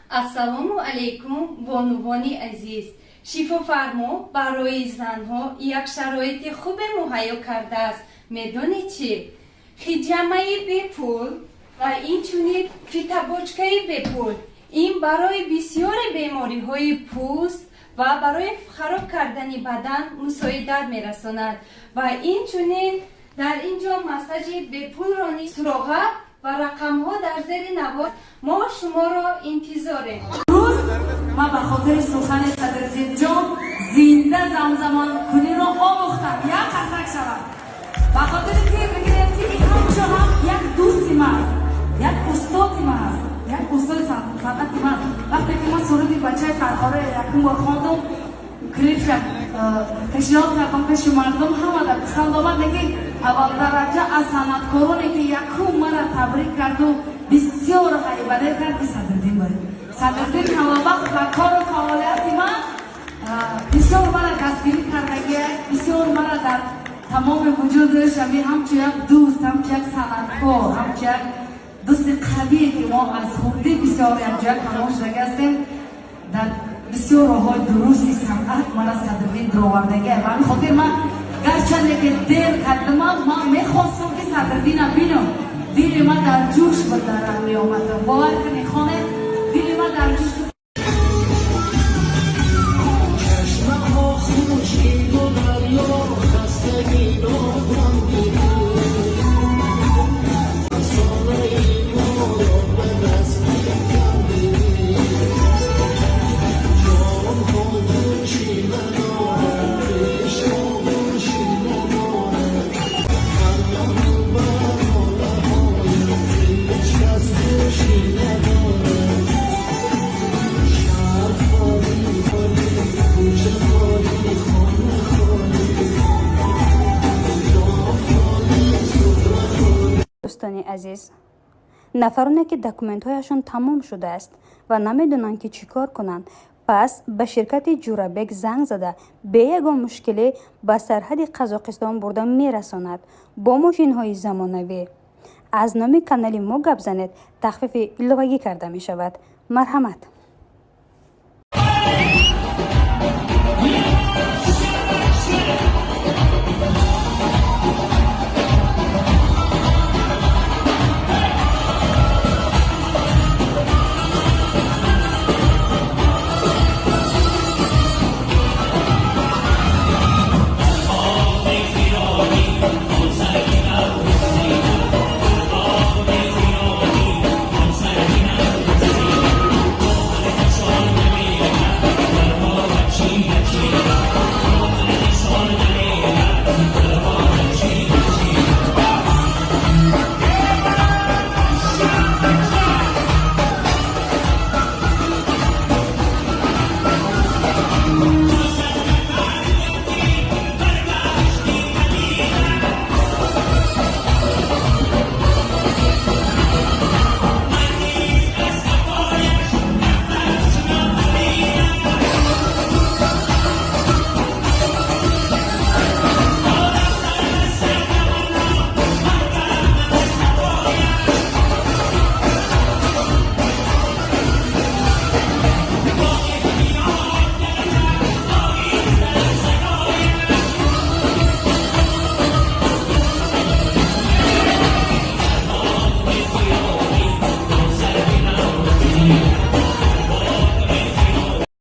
ассалому алайкум бонувони азиз. шифофармо барои занҳо як шароити хубе муҳайё кардааст. медонед чӣ? хиҷамаи бепул ва инчунин фитабочкаи бепул. ин барои бисёре бемориҳои пӯст ва барои хароб кардани бадан мусоидат мерасонад. ва инчунин дар инҷо массаҷи бепулро низ суроға ва рақамҳо дар зери навор. мо шуморо интизорем. ма ба хотири сухани Садриддинҷон зинда замзамон куниро омӯхтам як қасак шавад. ба хотири ки бигирем ки ин ҳамчо ҳам як дӯсти ман аст, як устоди ман аст, як устоди санъати ман. вақте ки ман суруди бачаи Фархора якум бор хондум, клипша пешниҳод кардам пеши мардум, ҳамада писанд омад. лекин аввалдараҷа аз санъаткороне ки якум мара табрик карду бисёр ғайбаде кард Садриддин буд. Садриддин ҳамавақт ба кору фаъолияти ман бисёр мара дастгирӣ кардагия, бисёр мара дар тамоми вуҷудаш ҳамчу як дӯст, ҳамчу як санъаткор, ҳамчу як дӯсти қавие ки мо аз хурдӣ бисёр якҷоя паноҳ шудага ҳастем. дар бисёр роҳҳои дурусти санъат мана Садриддин дуровардагия. ба ҳамин хотир ман гарчанде ки дер кардама, ман мехостам ки Садриддина бинам. дили ман дар ҷӯш буд дар меомад. бовар кунед хонед, дили ман дар ҷӯш буд. دوستان عزیز، نفرانی که دکومنت‌هایشان تمام شده است و نمیدونن که چیکار کنند، پس به شرکت جورابک زنگ زده به یگان مشکلی به سرحد قزاقستان برده میرساند با ماشین‌های زمانوی. از نام کانال ما گپ زنید، تخفیف ایلوگی کرده می شود. مرحمت.